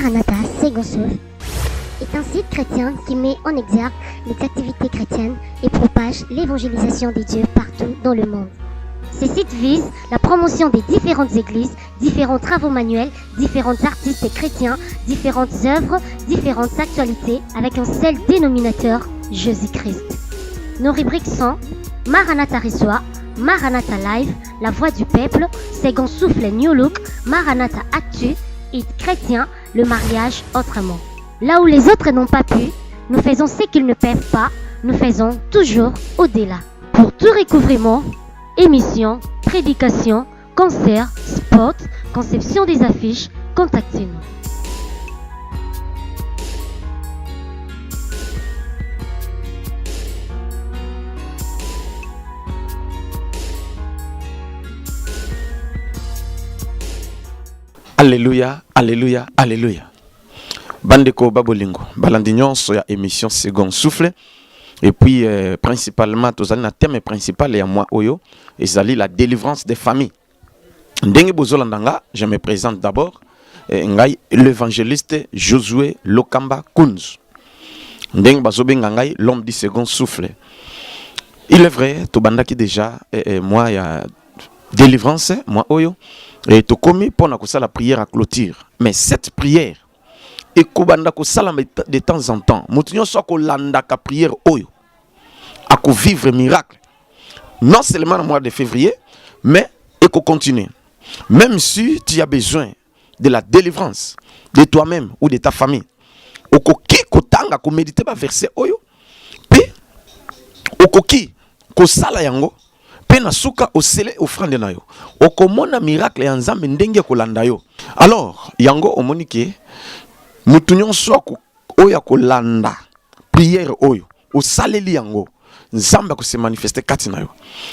Maranatha Second Souffle est un site chrétien qui met en exergue les activités chrétiennes et propage l'évangélisation des dieux partout dans le monde. Ces sites visent la promotion des différentes églises, différents travaux manuels, différents artistes chrétiens, différentes œuvres, différentes actualités avec un seul dénominateur, Jésus-Christ. Nos rubriques sont Maranatha Reçoit, Maranatha Live, La Voix du Peuple, Second Souffle New Look, Maranatha Actu, Hit Chrétien, Le Mariage Autrement. Là où les autres n'ont pas pu, nous faisons ce qu'ils ne peuvent pas, nous faisons toujours au-delà. Pour tout recouvrement, émissions, prédications, concerts, spots, conception des affiches, contactez-nous. Alléluia, alléluia, alléluia. Bandeko Babolingo, balandi nyonso ya émission Second Souffle. Et puis principalement tozali na thème principal ya moi oyo ezali la délivrance des familles. Ndenge bozolandanga, je me présente d'abord ngai l'évangéliste Josué Lokamba Kunz. Ndenge bazobenga ngai l'homme du second souffle. Il est vrai to bandaki déjà moi ya délivrance moi oyo et to komi pour na kosala prière à clôture. Mais cette prière et kobanda kosala de temps en temps mutu nyonso kolanda ka prière oyo ako vivre miracle non seulement au mois de février mais et ko continuer même si tu as besoin de la délivrance de toi-même ou de ta famille okoki kotanga ko méditer ba verset oyo pe okoki kosala yango pe na suka osele offrande na yo okomona miracle ya nzambe ndenge kolanda yo. Alors yango omonike mutu nyonso oyo kolanda prière oyo osaleli yango nzambe ko se manifester kati na yo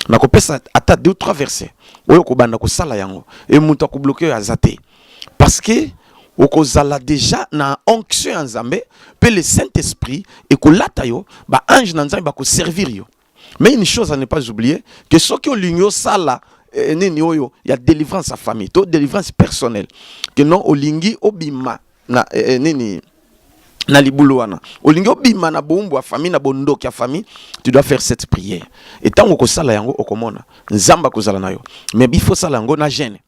na kopesa ata 2 ou 3 versets oyo kobanda ko sala yango et mutu ko bloquer azate parce que okozala déjà na onction ya nzambe pe le Saint-Esprit et ko lata yo ba ange na nzambe ba ko servir yo. Mais une chose à ne pas oublier que ce que l'union sala nini oyo ya délivrance à famille to délivrance personnelle que non olingi obima na nini na libulu wana olingi obima na bombo ya famille na bondoki ya famille, tu dois faire cette prière et tant ko sala yango okomona nzamba kozala na yo mais il faut sala yango na gêne.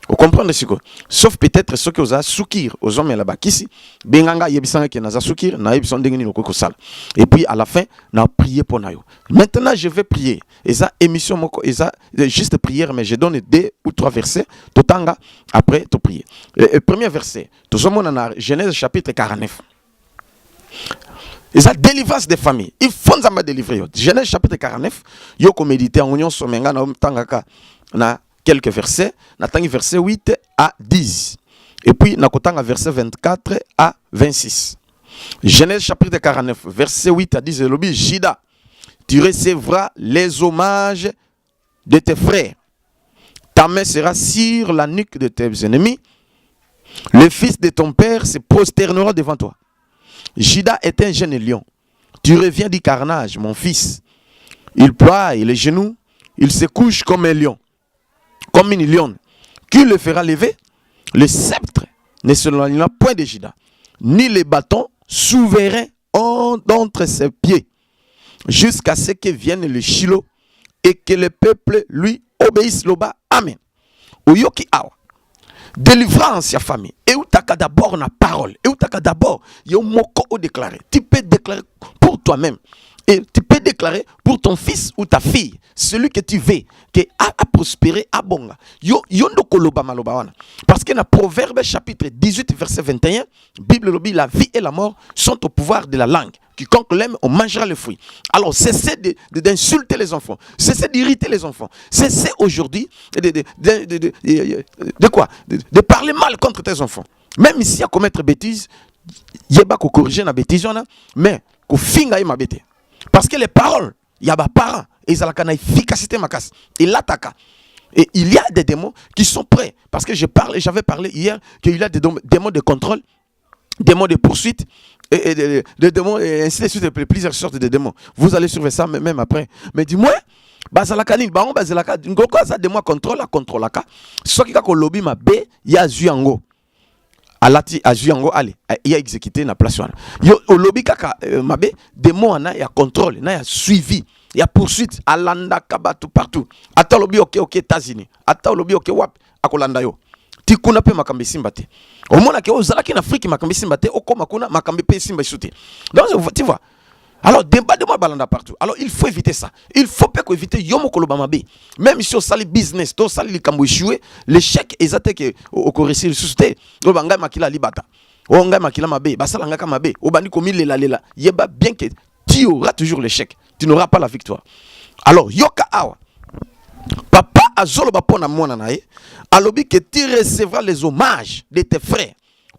Vous comprenez ce que? Sauf peut-être ce que vous avez soukir aux hommes là-bas ici benganga yebisanga ki naza soukir na yebison ndenge nini ko sala et puis à la fin na prier pour na yo. Maintenant je vais prier et ça émission moko et ça juste prière mais je donne 2 ou 3 versets totanga après to prier. Le premier verset tout ce monde dans Genèse chapitre 49. Et ça délivrance des familles. Il faut nous délivrer. Genèse chapitre 49 yo ko méditer en union somenga na tangaka na quelques versets, natangi verset 8 à 10. Et puis, nakotanga verset 24 à 26. Genèse chapitre 49, verset 8 à 10. Elobi, Jida, tu recevras les hommages de tes frères. Ta main sera sur la nuque de tes ennemis. Le fils de ton père se prosternera devant toi. Jida est un jeune lion. Tu reviens du carnage, mon fils. Il ploie les genoux. Il se couche comme un lion. Comme une lionne, qui le fera lever? Le sceptre ne se l'éloignera point de Jida, ni les bâtons souverains d'entre ses pieds, jusqu'à ce que vienne le Shiloh et que le peuple lui obéisse. Loba, amen. Oyoki awa. Délivrance ya famille. Et où t'as d'abord la parole. Et où t'as d'abord yo moko o déclarer. Tu peux déclarer pour toi-même. Et tu peux déclarer pour ton fils ou ta fille, celui que tu veux, qui a prospéré à bonga. Yondo koloba maloba wana. Parce que dans Proverbe chapitre 18 verset 21, Bible lobby, la vie et la mort sont au pouvoir de la langue. Quiconque l'aime, on mangera le fruit. Alors cessez d'insulter les enfants, cessez d'irriter les enfants, cessez aujourd'hui de quoi? De parler mal contre tes enfants. Même ici à commettre bêtises, yeba ko corriger na bêtise mais ko finga ma bêtise. Parce que les paroles, il y a des parents, et ils ont une efficacité macasse. Et l'attaque. Et il y a des démons qui sont prêts. Parce que j'avais parlé hier qu'il y a des démons de contrôle, démons de poursuite, et des démons, et ainsi de suite, plusieurs sortes de démons. Vous allez surveiller ça même après. Mais dis-moi, bazalaka nini bango bazalaka ngoko za démon contrôle la. Ce qui ka ko lobby ma be ya zuango. alati azwi yango ale il a exécuté na place wana yo olobi kaka mabe des mots na ya contrôle na ya suivi ya poursuite alanda kabatu partout ata lobi ok États-Unis ata lobi ok wap akolanda yo tikuna pe makambe simba te omona ke ozalaki na Afrique makambe simba te okoma kuna makambe pe simba isute donc tu vois. Alors, débat de moi balanda partout. Alors, il faut éviter ça. Il faut pas éviter yomo kolobamabe. Même si on sali business, to sali li kambo échoué, l'échec exact que au réussir susté. O banga makila libata. O nga makila mabe, basala nga kamabe. O bandi komi lela. Yeba bien que tu auras toujours l'échec. Tu n'auras pas la victoire. Alors, yoka awa. Papa azolo bapona mwana nae. Alobi que tu recevras les hommages de tes frères.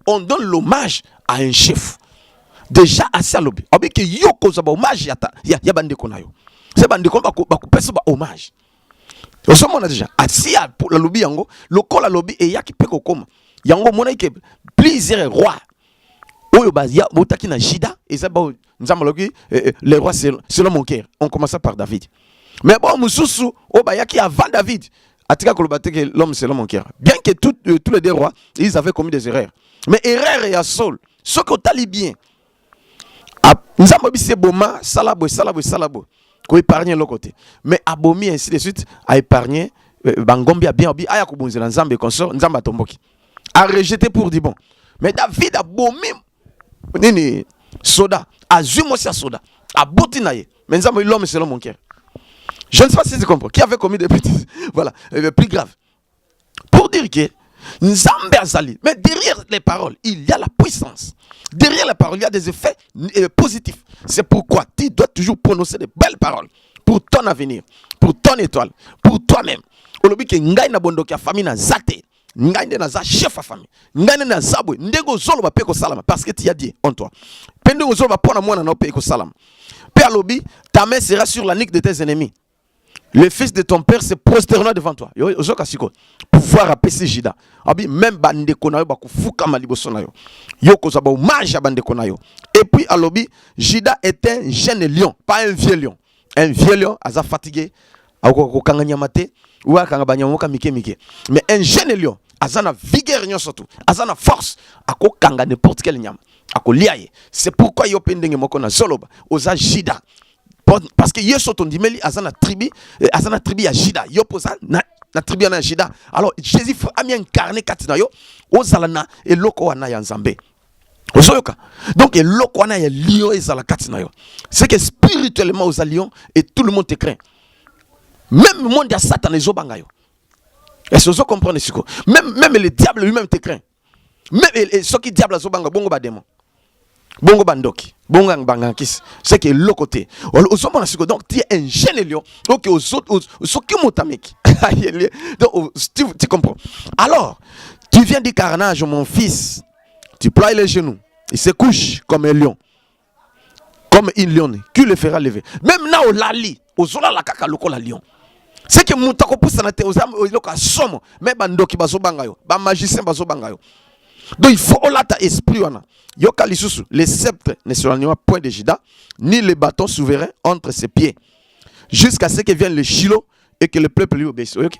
On donne l'hommage à un chef. Déjà assez à l'objet. Obi que yoko za ba hommage ya bandeko na yo. C'est bandeko ba pesa ba hommage. Osomona déjà asi à la lobby yango, lokola lobby e ya ki peko koma. Yango mona ke plusieurs rois. Oyo ba ya botaki na Jida et ça ba nzamaloki les rois selon mon cœur. On commença par David. Mais bon mususu o ba ya ki avant David. Atika kolobate que l'homme selon mon cœur. Bien que tous les deux rois, ils avaient commis des erreurs. Mais erreur et à Saul, ce que t'as bien. Nzambo bise boma salabo ko épargner l'autre côté mais abomi ainsi de suite a épargné bangombi a bien obi aya ko bonzela nzambe consort nzamba tomboki a rejeté pour dire bon mais David a bomi nini soda a zumo sia soda a botinaye mais nzambo l'homme selon mon cœur. Je ne sais pas si tu comprends qui avait commis des bêtises voilà plus grave pour dire que nzambe azali mais derrière les paroles il y a la puissance. Derrière la parole, il y a des effets positifs. C'est pourquoi tu dois toujours prononcer de belles paroles pour ton avenir, pour ton étoile, pour toi-même. Olobi ke ngai na bondo kia famille na zate, ngai na za chef à famille, ngai na zabwe, ndego zolo ba peko salama parce que tu as dit en toi. Pendego zolo ba pona mwana na peko salama. Père Lobi, ta main sera sur la nuque de tes ennemis. Le fils de ton père se prosternera devant toi. Yo ozoka siko. Pouvoir apaiser Jida. Abi même bande konayo ba kufuka maliboso na yo. Yo koza ba hommage à bande konayo. Et puis alobi Jida est un jeune lion, pas un vieux lion. Un vieux lion aza fatigué, ako kanganya mate, ou akanga banyamoka mike. Mais un jeune lion azana vigueur nyo surtout, azana force, ako kanga n'importe quel nyama. Ako liaye. C'est pourquoi yo pendenge moko na zoloba, oza Jida. Parce que Yeso ton dimeli azana tribu ya Jida yo posa na tribu na Jida. Alors Jésus a mis incarné katina yo ozalana eloko wana ya nzambe. Ozoyoka. Donc eloko wana ya lion ezala katina yo. C'est que spirituellement aux lion et tout le monde te craint. Même le monde ya Satan ezobanga yo. Est-ce que vous comprenez ce que même le diable lui-même te craint. Même ce qui diable azobanga bongo ba démon. Bongo bandoki, bongo bangankis, c'est que l'autre côté. Donc tu es un jeune lion, donc aux autres, donc tu comprends. Alors, tu viens du carnage, mon fils, tu ploies les genoux, il se couche comme un lion, comme une lionne, qui le fera lever. Même là, au lali, aux zola la kaka loko la lion. C'est que mon tako pousse na te aux âmes, au loka somme, mais bandoki bazo bangayo, ba magicien bazo bangayo. Donc il faut là ta esprit wana. Yoka lisusu, les sceptres ne s'éloigneront point de Jida, ni les bâtons souverains entre ses pieds, jusqu'à ce que vienne le Shiloh et que le peuple lui obéisse. Okay?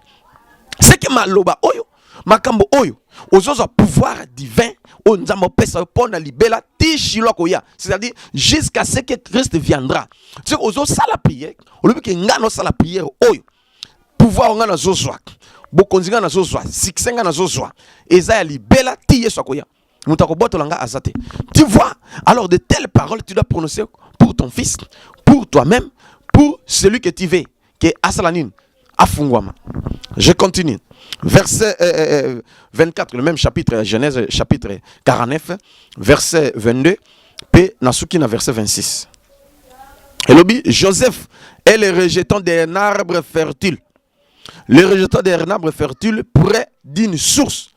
C'est que maloba oyo, makambo oyo, aux autres pouvoir divin, on nzambo pesa pona libela ti Shiloh koya, c'est-à-dire jusqu'à ce que Christ viendra. C'est aux autres ça la prière, au lieu que ngano ça la prière oyo, pouvoir ngana zozwa. Bokonzinga na zozwa, siksenga na zozwa, ezaya libela ti Yesu akoya. Tu vois, alors de telles paroles tu dois prononcer pour ton fils, pour toi-même, pour celui que tu veux, qui est Asalanine, Afungwama. Je continue. Verset 24, le même chapitre, Genèse chapitre 49, verset 22, puis Nasuki na verset 26. Et l'obi, Joseph est le rejetant d'un arbre fertile. Le rejetant d'un arbre fertile près d'une source.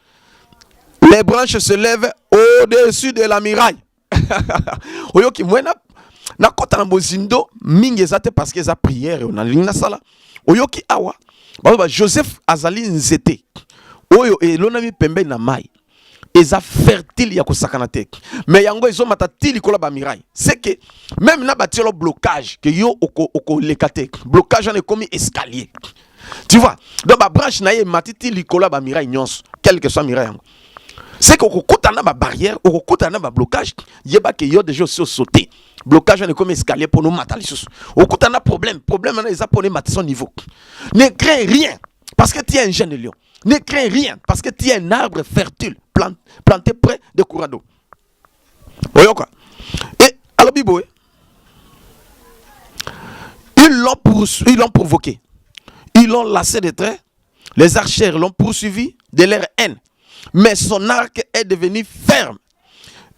Les branches se lèvent au-dessus de la muraille. Oyoki mwena na kota na bozindo mingi ezate parce que za prière on a linga sala. Oyoki awa ba Joseph azali nzete. Oyo elona mi pembe na mai. Eza fertile ya kosakana te. Mais yango ezo matati likola ba muraille. C'est que même na batielo blocage que yo oko lekate. Blocage on est comme escalier. Tu vois? Donc ba branche na ye matiti likola ba muraille nyonso, quel que soit muraille yango. C'est que okokutana ba barrière, okokutana ba blocage, yeba que yo déjà aussi sauter. Blocage on est comme escalier pour nous mater lisusu. Okutana problème on est pour nous mater son niveau. Ne crains rien parce que tu es un jeune lion. Ne crains rien parce que tu es un arbre fertile planté près de courants d'eau. Voyons quoi. Et alors Bibo, ils l'ont provoqué. Ils l'ont lassé de traits. Les archers l'ont poursuivi de leur haine. Mais son arc est devenu ferme.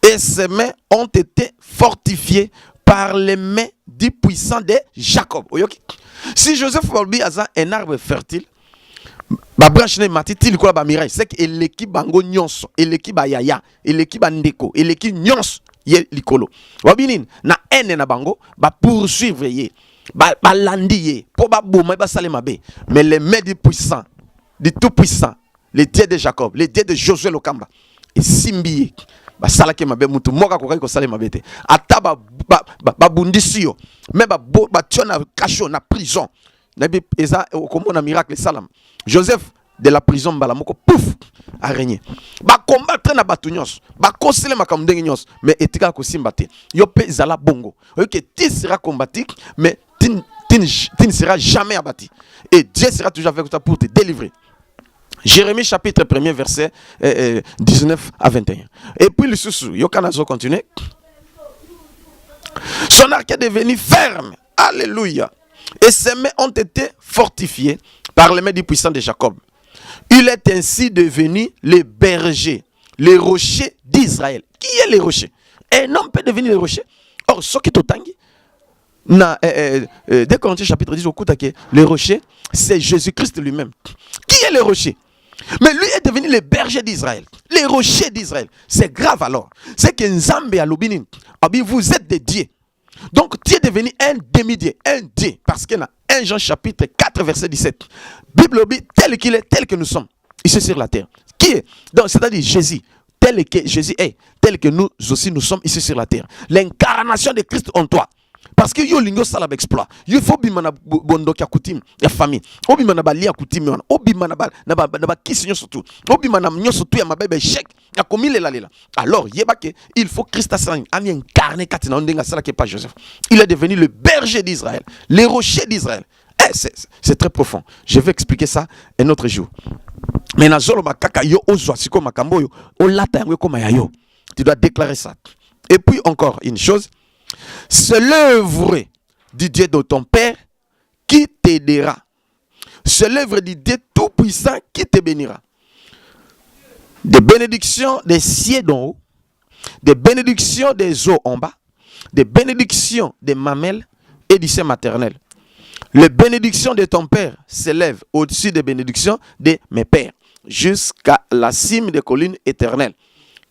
Et ses mains ont été fortifiées par les mains du puissant de Jacob. Si Joseph Olbi a un arbre fertile, ba branche ne matiti likola ba miraille, c'est que l'équipe bango nyonso, l'équipe ba yaya, l'équipe ndeko, l'équipe nyonso ye likolo. Wabinin na haine na bango ba poursuivre ye. Ba landi ye pour ba boma ba salema be. Mais les mains du puissant, du tout puissant, les dieux de Jacob, les dieux de Josué Lokamba et Simbi ba salake mabe mutu moka ko ko salema bete. Ata ba bundisio, mais ba tiona cacho na prison. Nabi eza comme un miracle salam. Joseph de la prison balamoko pouf a régné. Ba combattre na batunyos, ba conseiller makamde nyos, mais etika ko simbate. Yo pe zala bongo. OK, tu seras combattu mais tu ne seras jamais abattu. Et Dieu sera toujours avec toi pour te délivrer. Jérémie chapitre 1er verset 19 à 21. Et puis le sous Yokanazo continue. Son arc est devenu ferme. Alléluia. Et ses mains ont été fortifiées par les mains du puissant de Jacob. Il est ainsi devenu le berger, le rocher d'Israël. Qui est le rocher? Un homme peut devenir le rocher. Or, ce qui est au tangi, dès Corinthiens chapitre 10, le rocher, c'est Jésus-Christ lui-même. Qui est le rocher? Mais lui est devenu le berger d'Israël, le rocher d'Israël. C'est grave alors. C'est que Nzambe a l'obinin. Vous êtes des dieux. Donc tu es devenu un demi-dieu, un dieu. Parce qu'il y a 1 Jean chapitre 4 verset 17. Bible dit tel qu'il est, tel que nous sommes, ici sur la terre. Qui est? Donc c'est-à-dire Jésus, tel que Jésus est, tel que nous aussi nous sommes ici sur la terre. L'incarnation de Christ en toi. Parce que yo lingo salab exploit. Il faut bimana bondo kia coutume ya famille. Obimana ba lia coutume wana. Obimana ba kisinyo surtout. Obimana mnyo surtout ya mabebe chèque. Ya komile la lela. Alors yeba que il faut Christ a incarné katina ondenga sala ke pas Joseph. Il est devenu le berger d'Israël, le rocher d'Israël. C'est très profond. Je vais expliquer ça un autre jour. Mais na zolo makaka yo ozwa siko makambo yo, o lata yango koma ya yo. Tu dois déclarer ça. Et puis encore une chose, c'est l'œuvre du Dieu de ton Père qui t'aidera. C'est l'œuvre du Dieu Tout-Puissant qui te bénira. Des bénédictions des cieux d'en haut, des bénédictions des eaux en bas, des bénédictions des mamelles et du sein maternel. Les bénédictions de ton Père s'élèvent au-dessus des bénédictions de mes pères, jusqu'à la cime des collines éternelles.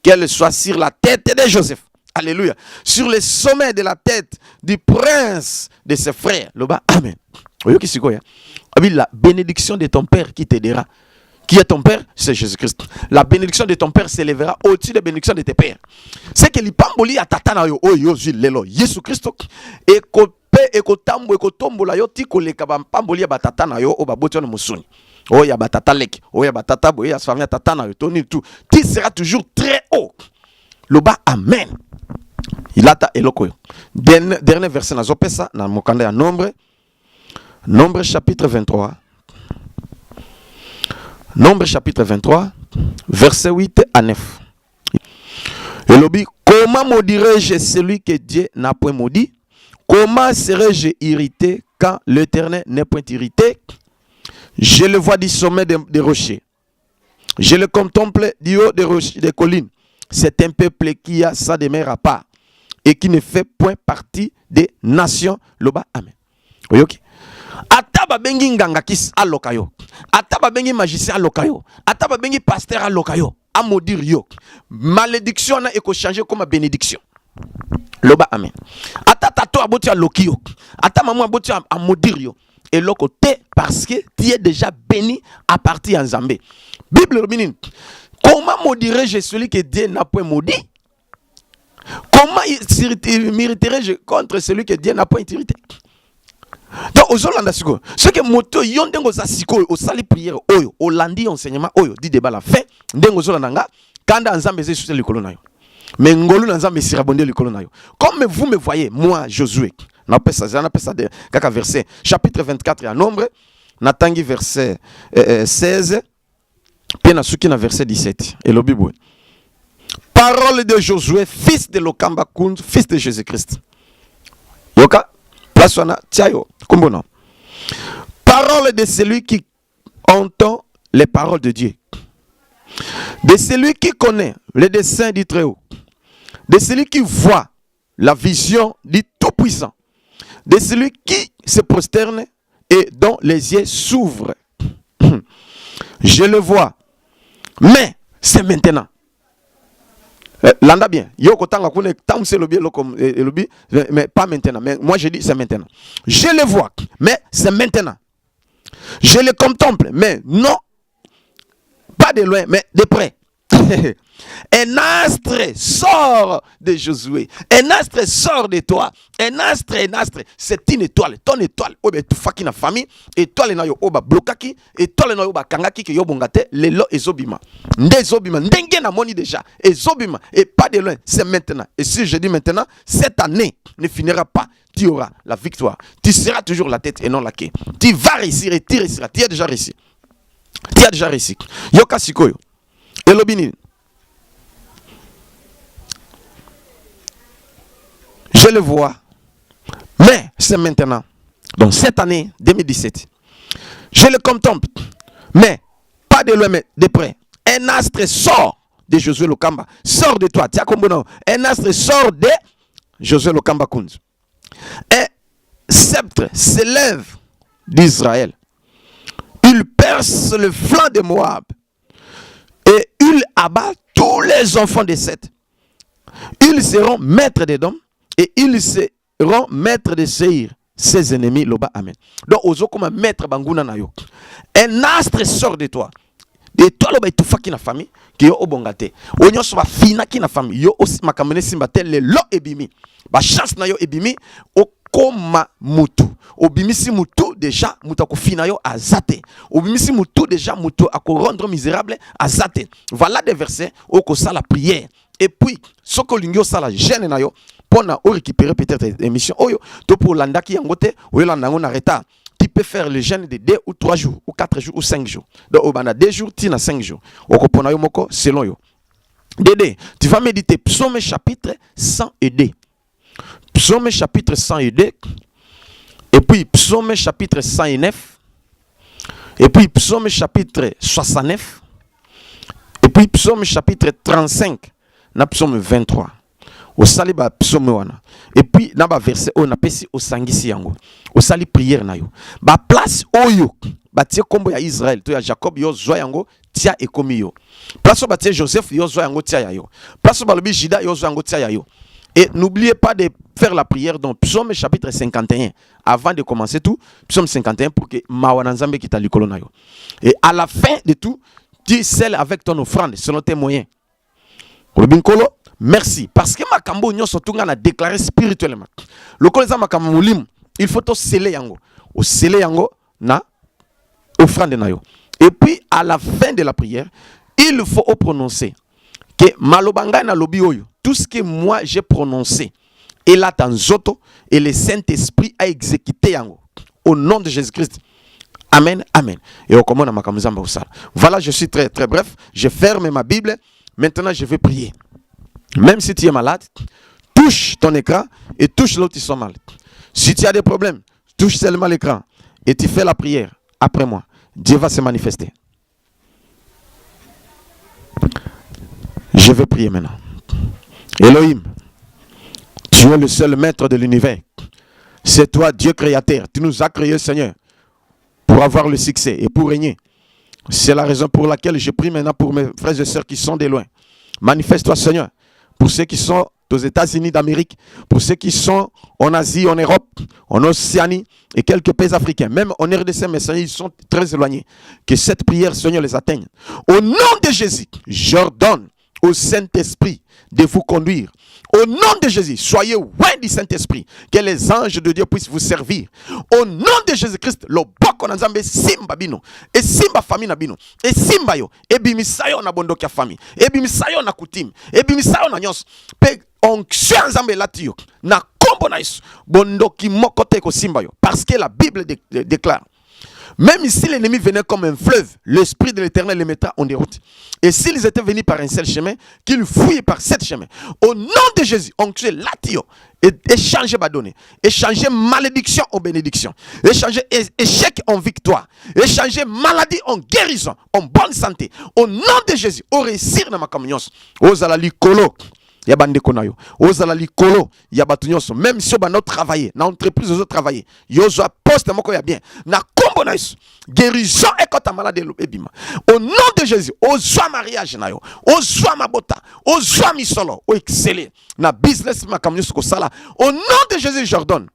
Qu'elles soient sur la tête de Joseph. Alléluia. Sur le sommet de la tête du prince de ses frères. Amen. La bénédiction de ton Père qui t'aidera. Qui est ton Père? C'est Jésus-Christ. La bénédiction de ton Père s'élèvera au-dessus des bénédictions de tes pères. C'est que l'ipamboli a tatana yo oyo lelo Jésus-Christ et kope et kotambo et kotombola yo tiko le kabamboli ba tatana yo o babotio no musuni. Oh ya batata lek, oh ya batata boya famille tatana yo toni tout. Tu seras toujours très haut. Loba amen. Il a ta eloko. Dernier verset na zopesa na mokanda ya Nombre chapitre 23. Nombre chapitre 23 verset 8 à 9. Et lobi, comment maudirai-je celui que Dieu n'a point maudit? Comment serais-je irrité quand l'Éternel n'est point irrité? Je le vois du sommet des rochers. Je le contemple du haut des rochers, des collines. C'est un peuple qui a sa demeure à part et qui ne fait point partie des nations. Loba, amen. Ok. Ataba bengi nganga kis alokayo. Ataba bengi magicien alokayo. Ataba bengi pasteur alokayo. A maudire yo. Malédiction na eko changer comme bénédiction. Loba, amen. Atata to aboti alokio. Ata maman aboti a maudire yo. Et l'autre côté parce que tu es déjà béni à partir en Zambé. Bible minine. Comment maudirais-je celui que Dieu n'a point maudit? Comment m'irriterais-je contre celui que Dieu n'a point irrité? Donc, aux Hollandais, ce que moto yondengo za siko au sali prière oyo, au landi enseignement oyo, dit débat la fin, dengo zolanda Kanda Nzambe eze sous likolo na yo. Mais ngolu na Nzambe sirabonde likolo na yo. Comme vous me voyez, moi Josué, na pesa de kaka verset chapitre 24 ya Nombre, na tangi verset 16 puis na suki na verset 17 et le Bible. Parole de Josué, fils de Lokamba Kound, fils de Jésus-Christ. Yoka, place wana tiayo, kumbono. Parole de celui qui entend les paroles de Dieu. De celui qui connaît les desseins du Très-Haut. De celui qui voit la vision du Tout-Puissant. De celui qui se prosterne et dont les yeux s'ouvrent. Je le vois. Mais c'est maintenant. Landa bien. Mais pas maintenant. Mais moi je dis c'est maintenant. Je le vois. Mais c'est maintenant. Je le contemple. Mais non. Pas de loin. Mais de près. Un astre sort de Josué. Un astre sort de toi. Un astre. C'est une étoile. Ton étoile. Obe tu faki na famille. Étoile na yo oba blokaki. Étoile na yo oba kangaki ke yo bongate. Lelo ezobima. Nde ezobima. Ndenge na moni déjà. Ezobima. Et pas de loin. C'est maintenant. Et si je dis maintenant, cette année ne finira pas. Tu auras la victoire. Tu seras toujours la tête et non la queue. Tu vas réussir et tu réussiras. Tu as déjà réussi. Tu as déjà réussi. Yoka sikoyo. Elobini. Je le vois, mais c'est maintenant. Donc cette année 2017, je le contemple, mais pas de loin, mais de près. Un astre sort de Josué Lokamba, sort de toi. Tiens, comme non, un astre sort de Josué Lokamba Kound. Un sceptre s'élève d'Israël. Il perce le flanc de Moab et il abat tous les enfants de Seth. Ils seront maîtres des dômes. Et ils seront maîtres de Seir, ses ennemis, loba amen. Donc, ozo comme maître banguna na yo. Un astre sort de toi. De toi, loba itufa ki na famille, ki yo obongate. Onyo soba fina ki na famille, yo aussi makamene simbate le lo ebimi. Ba chance na yo ebimi, okoma mutu. Obimisi mutu déjà, mutu ako fina yo azate. Obimisi mutu déjà, mutu ako rendre misérable azate. Voilà des versets, oko sa la prière. Et puis, ce que l'ingyo sa la gêne na yo, pour récupérer peut-être l'émission, to pour l'andaki yangote, ou l'andango na retard. Tu peux faire le jeûne de 2 ou 3 jours, ou 4 jours, ou 5 jours. Donc, au bana 2 jours, tu as 5 jours. Au kopona yo moko, selon yo. Dédé, tu vas méditer Psaume chapitre 102. Psaume chapitre 102. Et puis Psaume chapitre 109. Et puis Psaume chapitre 69. Et puis Psaume chapitre 35. Na Psaume 23. Au sali ba psaume wana. Et puis na ba verset on a pesi au sangisi yango. Au sali prière na yo. Ba place oyo ba tie kombo ya Israël to ya Jacob yo zwa yango tia ekomi yo. Place ba tie Joseph yo zwa yango tia ya yo. Place ba lobi Juda yo zwa yango tia ya yo. Et n'oubliez pas de faire la prière dans Psaume chapitre 51 avant de commencer tout. Psaume 51 pour que mawana nzambe kita likolo na yo. Et à la fin de tout, tu scelles avec ton offrande selon tes moyens. Robinkolo, merci. Parce que makambo nyo surtout nga na déclaré spirituellement. Lokolo za makambo mulim, il faut to sceller yango. O sceller yango na offrande na yo. Et puis à la fin de la prière, il faut prononcer que malobanga na lobi oyo, tout ce que moi j'ai prononcé et là dans zoto et le Saint-Esprit a exécuté yango au nom de Jésus-Christ. Amen, amen. Et au commande makambo zamba osala. Voilà, je suis très très bref, je ferme ma Bible. Maintenant, je vais prier. Même si tu es malade, touche ton écran et touche l'autre qui sont malades. Si tu as des problèmes, touche seulement l'écran et tu fais la prière après moi. Dieu va se manifester. Je vais prier maintenant. Elohim, tu es le seul maître de l'univers. C'est toi, Dieu créateur. Tu nous as créés, Seigneur, pour avoir le succès et pour régner. C'est la raison pour laquelle je prie maintenant pour mes frères et sœurs qui sont de loin. Manifeste-toi, Seigneur, pour ceux qui sont aux États-Unis d'Amérique, pour ceux qui sont en Asie, en Europe, en Océanie et quelques pays africains, même en RDC, mais Seigneur, ils sont très éloignés. Que cette prière, Seigneur, les atteigne. Au nom de Jésus, j'ordonne au Saint-Esprit de vous conduire. Au nom de Jésus, soyez loin du Saint-Esprit. Que les anges de Dieu puissent vous servir. Au nom de Jésus-Christ, le boko na nzambe simba bino. Et simba famille na bino. Et simba yo. Et bimisayo na bondoki ya famille. Et bimisayo na kutim. Et bimisayo na nyos. Pe onction nzambe latiyo. Na kombo na Yesu. Bondoki mokote ko simba yo. Parce que la Bible déclare. Même si l'ennemi venait comme un fleuve, l'Esprit de l'Éternel les mettra en déroute. Et s'ils étaient venus par un seul chemin, qu'ils fouillent par sept chemins. Au nom de Jésus, on crée l'atio. Et changer badonné. Et changer malédiction en bénédiction. Et changer échec en victoire. Et changer maladie en guérison. En bonne santé. Au nom de Jésus, au réussir dans ma communion. Aux alali kolo. Ya bande konayo ozala likolo ya batu nyonso même si on a travaillé na entreprise ozo travailler yo zo poste moko ya bien na kombo na Yesu guérison ekota malade ebima au nom de Jésus ozwa mariage na yo ozwa mabota ozwa misolo o exceller na business makamyo ko sala au nom de Jésus j'ordonne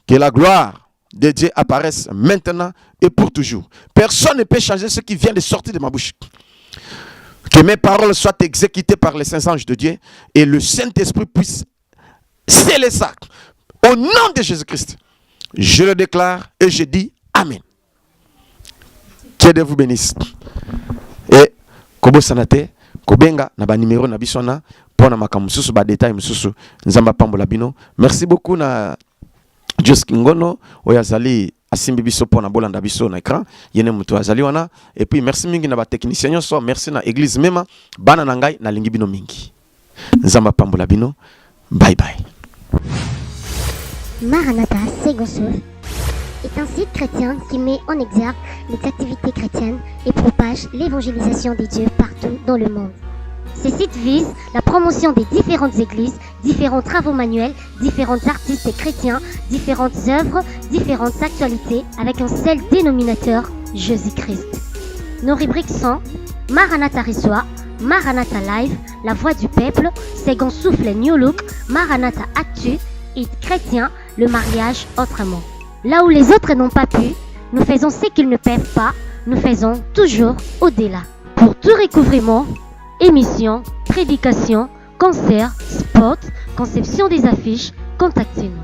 que la gloire de Dieu apparaisse maintenant et pour toujours. Personne ne peut changer ce qui vient de sortir de ma bouche. Que mes paroles soient exécutées par les saints anges de Dieu et le Saint-Esprit puisse sceller ça. Au nom de Jésus-Christ, je le déclare et je dis Amen. Que Dieu vous bénisse. Et Kobo Sanate, Kobenga, na ba numéro na bisona, pour na makamususu ba détail mususu, nzamba pambola bino. Merci beaucoup na Just Kingono, oyazali asimbi biso pona bolanda biso na écran yene muto azali wana et puis merci mingi na ba technicien nyonso merci na église mema bana na ngai na lingi bino mingi nzamba pambola bino bye bye. Maranatha Second Souffle est un site chrétien qui met en exergue les activités chrétiennes et propage l'évangélisation des dieux partout dans le monde. Ces sites visent la promotion des différentes églises, différents travaux manuels, différents artistes chrétiens, différentes œuvres, différentes actualités avec un seul dénominateur, Jésus-Christ. Nos rubriques sont Maranatha Reçoit, Maranatha Live, La Voix du Peuple, Second Souffle New Look, Maranatha Actu et Chrétien, le mariage autrement. Là où les autres n'ont pas pu, nous faisons ce qu'ils ne peuvent pas, nous faisons toujours au-delà. Pour tout recouvrement, émissions, prédications, concerts, spots, conception des affiches, contactez-nous.